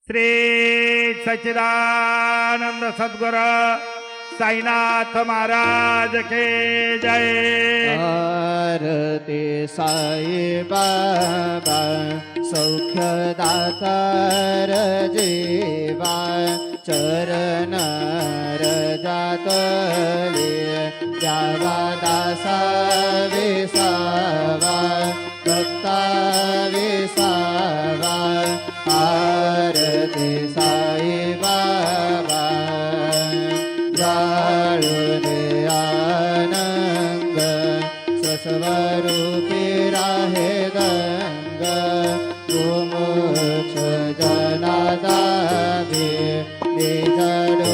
श्री सच्चिदानंद सद्गुरु साईनाथ महाराज के जय। आरती साई बाबा सौख्यदातार जीवा चरण रजातले द्यावा दासा विसावा भक्ता विसावा। आरती साई बाबा जाळून आनंद स्वस्वरूपी राहे दंग गोमोक्ष जनादा निजड